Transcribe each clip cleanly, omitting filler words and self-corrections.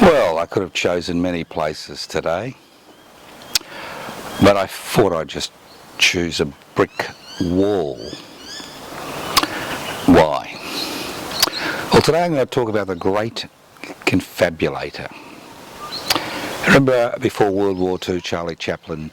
Well, I could have chosen many places today, but I thought I'd just choose a brick wall. Why? Well, today I'm going to talk about the great confabulator. Remember before World War II, Charlie Chaplin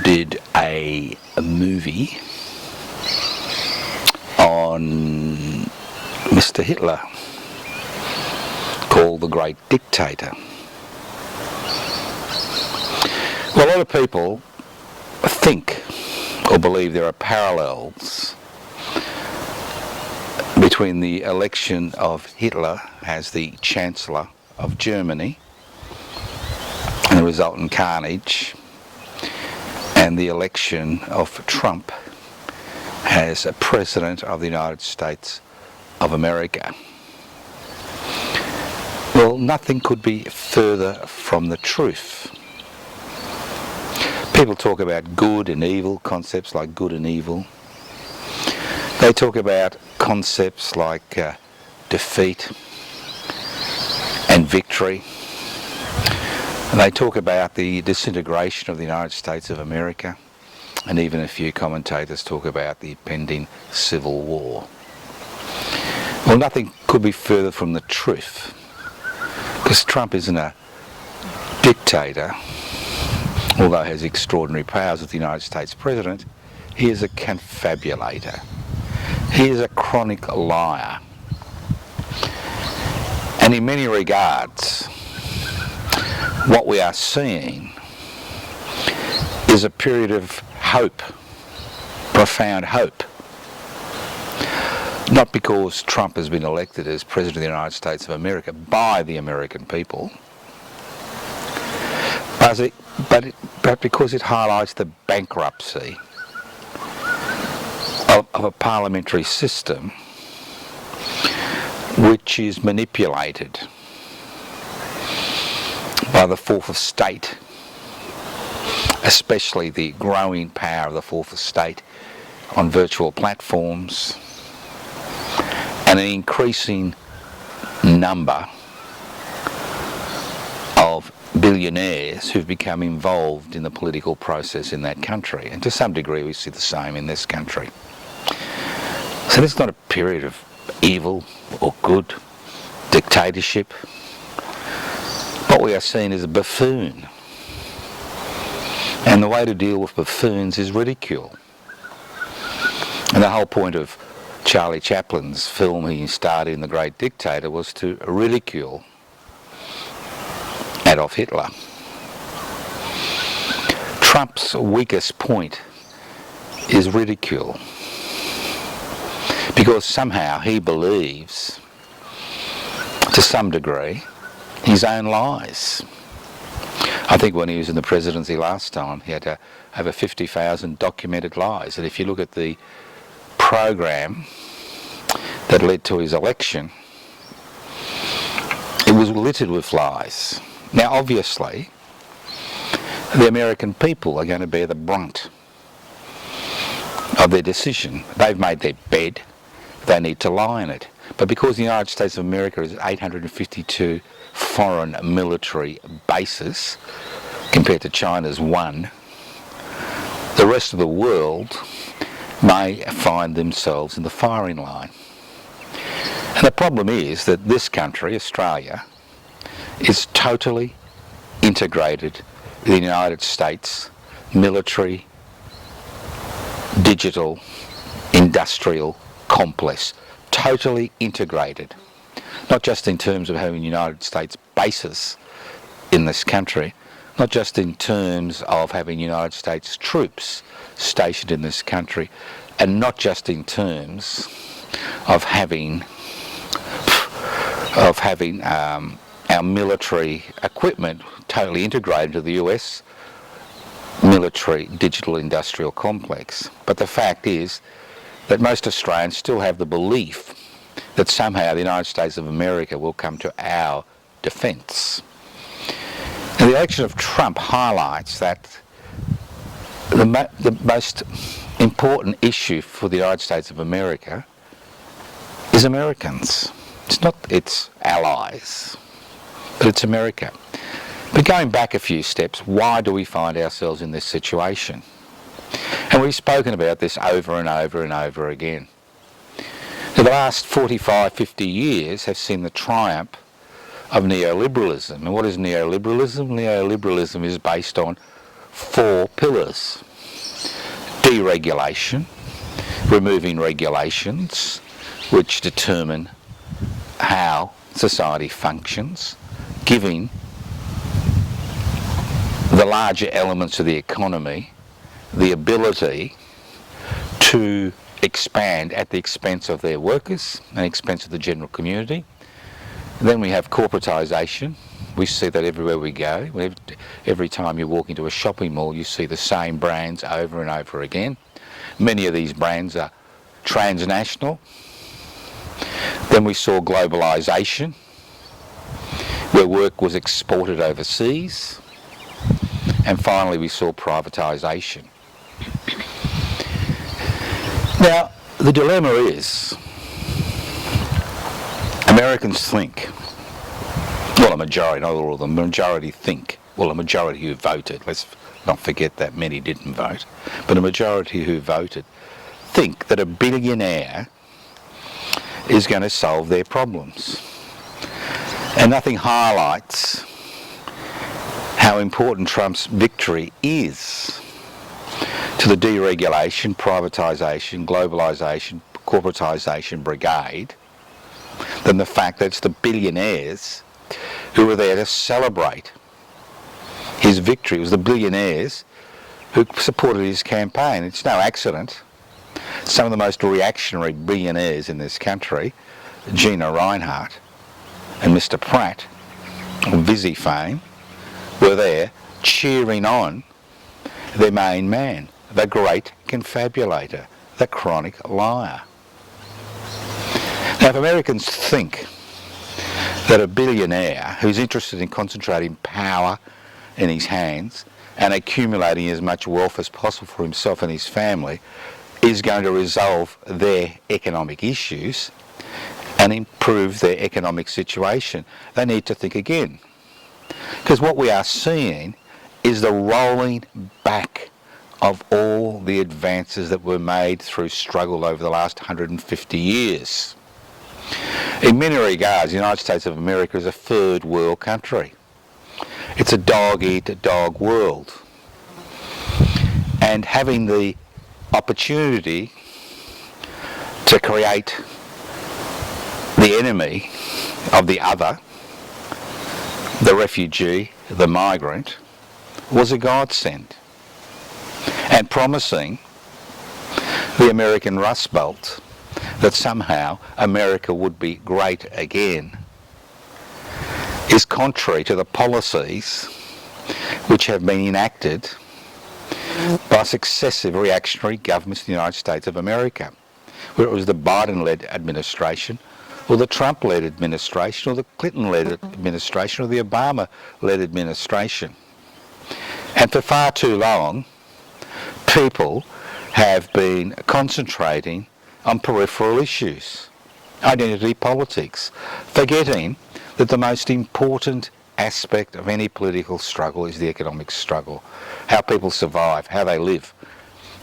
did a movie on Mr. Hitler called The Great Dictator. Well, a lot of people think or believe there are parallels between the election of Hitler as the Chancellor of Germany and the resultant carnage, and the election of Trump as a President of the United States of America. Well, nothing could be further from the truth. People talk about good and evil, concepts like good and evil. They talk about concepts like defeat and victory. And they talk about the disintegration of the United States of America. And even a few commentators talk about the pending civil war. Well, nothing could be further from the truth, because Trump isn't a dictator, although he has extraordinary powers as the United States President. He is a confabulator. He is a chronic liar. And in many regards, what we are seeing is a period of hope, profound hope. Not because Trump has been elected as President of the United States of America by the American people, but because it highlights the bankruptcy of a parliamentary system which is manipulated by the fourth estate, especially the growing power of the fourth estate on virtual platforms, and an increasing number of billionaires who've become involved in the political process in that country. And to some degree we see the same in this country. So this is not a period of evil or good dictatorship. What we are seeing is a buffoon. And the way to deal with buffoons is ridicule. And the whole point of Charlie Chaplin's film he starred in, The Great Dictator, was to ridicule Adolf Hitler. Trump's weakest point is ridicule, because somehow he believes, to some degree, his own lies. I think when he was in the presidency last time, he had over 50,000 documented lies. And if you look at the program that led to his election, it was littered with lies. Now, obviously, the American people are going to bear the brunt of their decision. They've made their bed, they need to lie in it. But because the United States of America is 852 foreign military bases, compared to China's one, the rest of the world may find themselves in the firing line. And the problem is that this country, Australia, is totally integrated in the United States military, digital, industrial complex. Totally integrated. Not just in terms of having United States bases in this country, not just in terms of having United States troops stationed in this country, and not just in terms of having our military equipment totally integrated to the US military digital industrial complex. But the fact is that most Australians still have the belief that somehow the United States of America will come to our defence. And the election of Trump highlights that the most important issue for the United States of America is Americans. It's not its allies, but it's America. But going back a few steps, why do we find ourselves in this situation? And we've spoken about this over and over and over again. Now, the last 45, 50 years have seen the triumph of neoliberalism. And what is neoliberalism? Neoliberalism is based on 4 pillars. Deregulation, removing regulations which determine how society functions, giving the larger elements of the economy the ability to expand at the expense of their workers and expense of the general community. And then we have corporatisation. We see that everywhere we go. Every time you walk into a shopping mall, you see the same brands over and over again. Many of these brands are transnational. Then we saw globalisation, where work was exported overseas. And finally we saw privatisation. Now, the dilemma is, Americans think, well, a majority, not all of them, majority think, well, a majority who voted, let's not forget that many didn't vote, but a majority who voted think that a billionaire is going to solve their problems. And nothing highlights how important Trump's victory is to the deregulation, privatisation, globalisation, corporatisation brigade than the fact that it's the billionaires who were there to celebrate his victory. It was the billionaires who supported his campaign. It's no accident. Some of the most reactionary billionaires in this country, Gina Rinehart and Mr. Pratt, of Visi fame, were there cheering on their main man, the great confabulator, the chronic liar. Now, if Americans think that a billionaire who's interested in concentrating power in his hands and accumulating as much wealth as possible for himself and his family is going to resolve their economic issues and improve their economic situation, they need to think again. Because what we are seeing is the rolling back of all the advances that were made through struggle over the last 150 years. In many regards, the United States of America is a third world country. It's a dog-eat-dog world. And having the opportunity to create the enemy of the other, the refugee, the migrant, was a godsend. And promising the American Rust Belt that somehow America would be great again is contrary to the policies which have been enacted by successive reactionary governments in the United States of America, whether it was the Biden-led administration or the Trump-led administration or the Clinton-led administration or the Obama-led administration. And for far too long, people have been concentrating on peripheral issues, identity politics, forgetting that the most important aspect of any political struggle is the economic struggle, how people survive, how they live.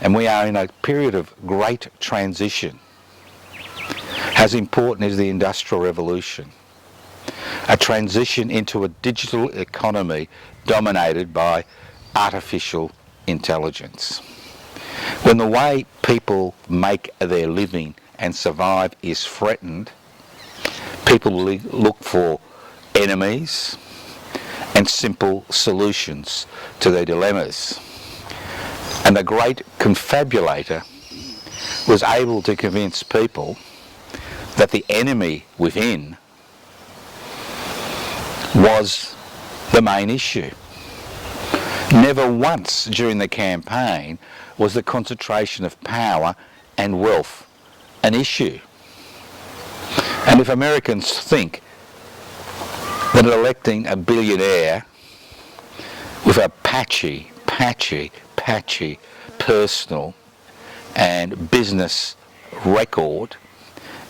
And we are in a period of great transition, as important as the Industrial Revolution, a transition into a digital economy dominated by artificial intelligence. When the way people make their living and survive is threatened, people look for enemies and simple solutions to their dilemmas. And the great confabulator was able to convince people that the enemy within was the main issue. Never once during the campaign was the concentration of power and wealth an issue. And if Americans think that electing a billionaire with a patchy personal and business record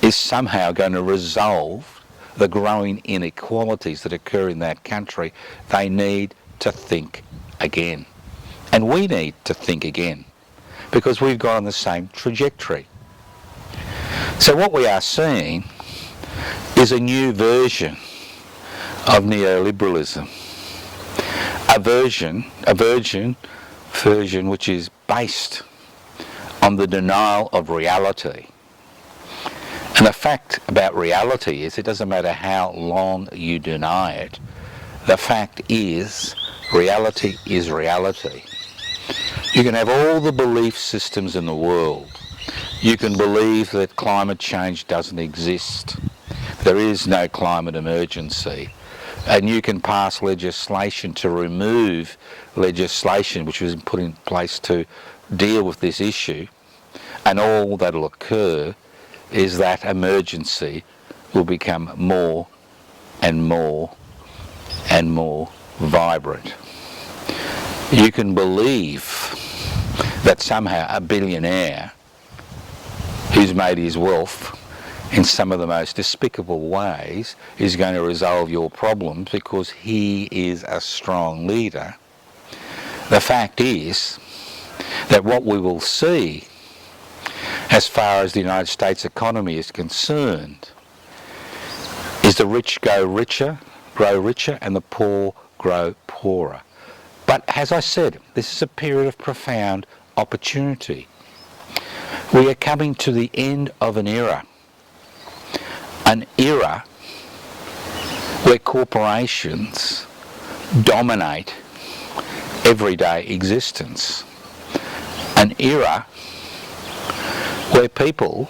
is somehow going to resolve the growing inequalities that occur in that country, they need to think again. And we need to think again, because we've got on the same trajectory. So what we are seeing is a new version of neoliberalism. A version which is based on the denial of reality. And the fact about reality is it doesn't matter how long you deny it. The fact is reality is reality. You can have all the belief systems in the world. You can believe that climate change doesn't exist. There is no climate emergency. And you can pass legislation to remove legislation which was put in place to deal with this issue. And all that will occur is that emergency will become more and more and more vibrant. You can believe that somehow a billionaire who's made his wealth in some of the most despicable ways is going to resolve your problems because he is a strong leader. The fact is that what we will see as far as the United States economy is concerned is the rich grow richer, and the poor grow poorer. But as I said, this is a period of profound opportunity. We are coming to the end of an era where corporations dominate everyday existence, an era where people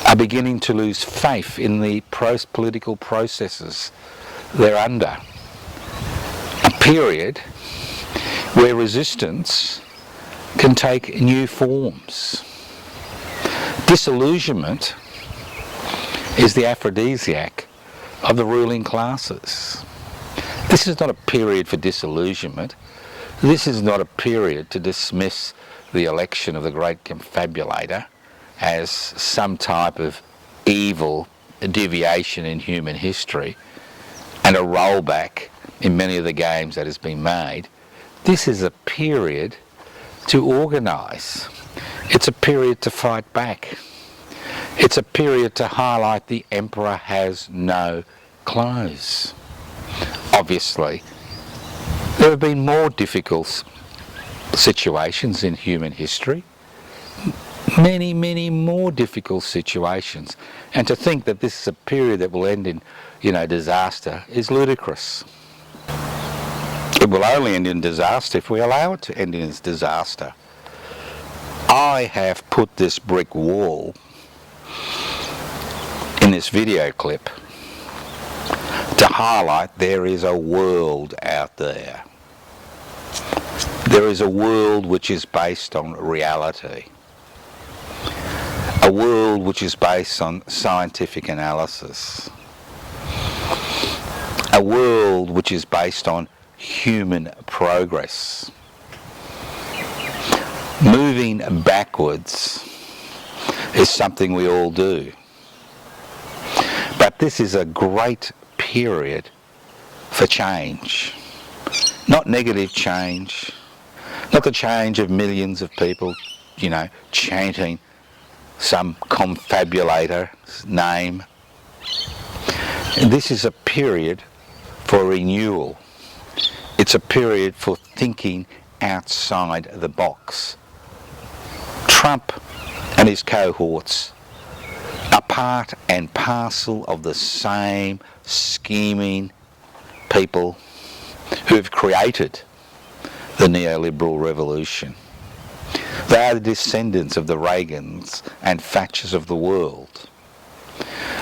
are beginning to lose faith in the political processes they're under, a period where resistance can take new forms. Disillusionment is the aphrodisiac of the ruling classes. This is not a period for disillusionment. This is not a period to dismiss the election of the great confabulator as some type of evil deviation in human history and a rollback in many of the games that has been made. This is a period to organise. It's a period to fight back. It's a period to highlight the emperor has no clothes. Obviously, there have been more difficult situations in human history. Many, many more difficult situations. And to think that this is a period that will end in, disaster is ludicrous. It will only end in disaster if we allow it to end in disaster. I have put this brick wall in this video clip to highlight there is a world out there. There is a world which is based on reality. A world which is based on scientific analysis. A world which is based on human progress. Moving backwards is something we all do. But this is a great period for change. Not negative change, not the change of millions of people, chanting some confabulator's name. This is a period for renewal. It's a period for thinking outside the box. Trump and his cohorts are part and parcel of the same scheming people who have created the neoliberal revolution. They are the descendants of the Reagans and Thatchers of the world.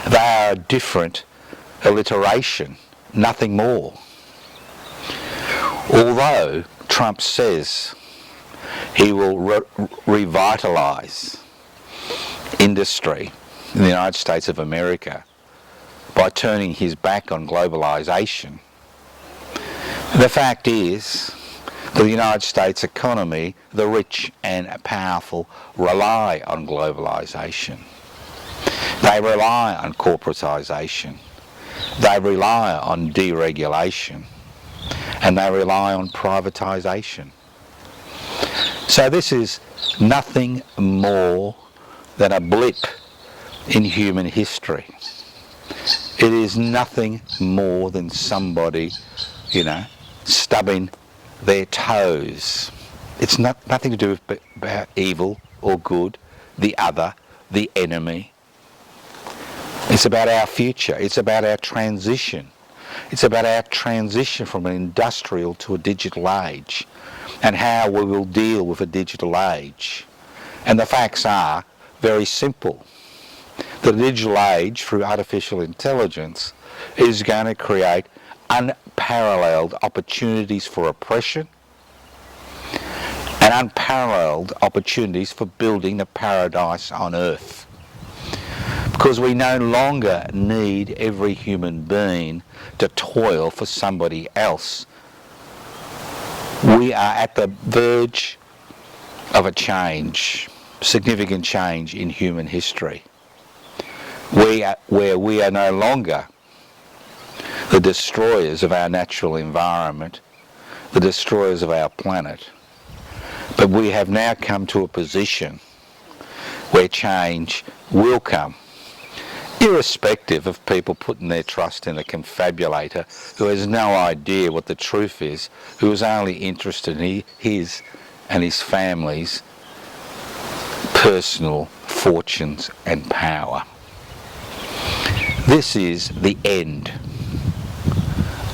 They are a different alliteration, nothing more. Although Trump says he will revitalise industry in the United States of America by turning his back on globalisation, the fact is that the United States economy, the rich and powerful, rely on globalisation. They rely on corporatisation. They rely on deregulation. And they rely on privatisation. So this is nothing more than a blip in human history. It is nothing more than somebody, stubbing their toes. It's nothing to do with about evil or good, the other, the enemy. It's about our future. It's about our transition. It's about our transition from an industrial to a digital age and how we will deal with a digital age. And the facts are very simple. The digital age, through artificial intelligence, is going to create unparalleled opportunities for oppression and unparalleled opportunities for building the paradise on earth. Because we no longer need every human being to toil for somebody else. We are at the verge of a change, significant change in human history, where we are no longer the destroyers of our natural environment, the destroyers of our planet, but we have now come to a position where change will come, irrespective of people putting their trust in a confabulator who has no idea what the truth is, who is only interested in his and his family's personal fortunes and power. This is the end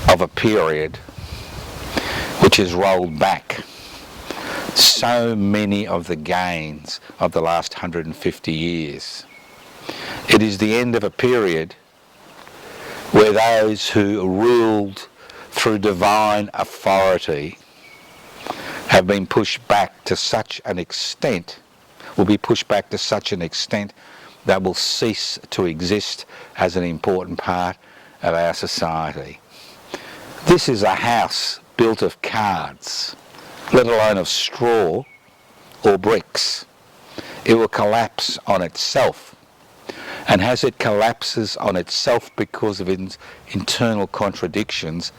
of a period which has rolled back so many of the gains of the last 150 years. It is the end of a period where those who ruled through divine authority have been pushed back to such an extent, will be pushed back to such an extent that will cease to exist as an important part of our society. This is a house built of cards, let alone of straw or bricks. It will collapse on itself. And as it collapses on itself because of its internal contradictions,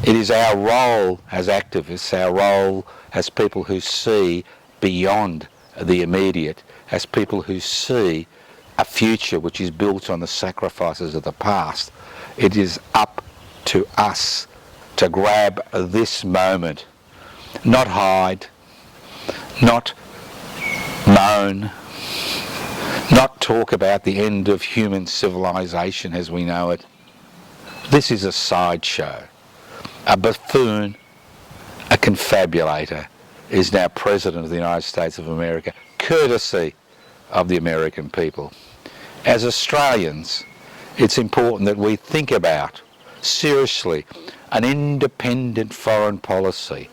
it is our role as activists, our role as people who see beyond the immediate, as people who see a future which is built on the sacrifices of the past. It is up to us to grab this moment, not hide, not moan, not talk about the end of human civilization as we know it. This is a sideshow. A buffoon, a confabulator, is now President of the United States of America, courtesy of the American people. As Australians, it's important that we think about, seriously, an independent foreign policy,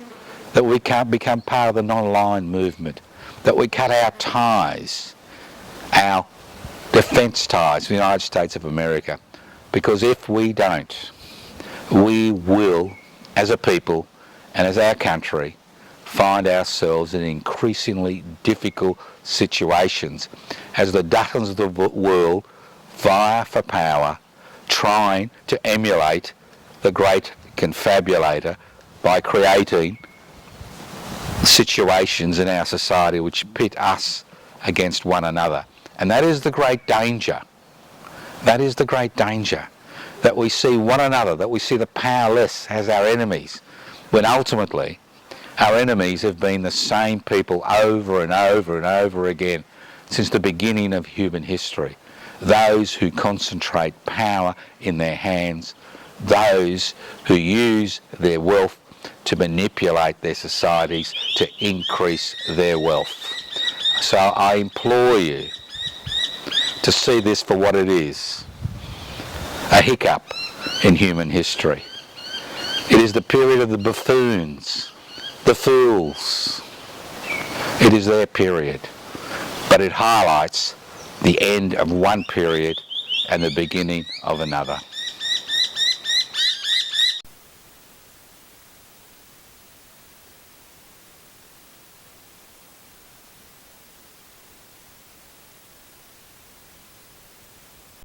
that we can't become part of the non-aligned movement, that we cut our ties, our defence ties to the United States of America, because if we don't, we will, as a people and as our country, find ourselves in increasingly difficult situations as the dozens of the world vie for power, trying to emulate the great confabulator by creating situations in our society which pit us against one another. And that is the great danger. That is the great danger. That we see one another, that we see the powerless as our enemies, when ultimately our enemies have been the same people over and over and over again since the beginning of human history. Those who concentrate power in their hands, those who use their wealth to manipulate their societies to increase their wealth. So I implore you to see this for what it is, a hiccup in human history. It is the period of the buffoons, the fools. It is their period, but it highlights the end of one period and the beginning of another.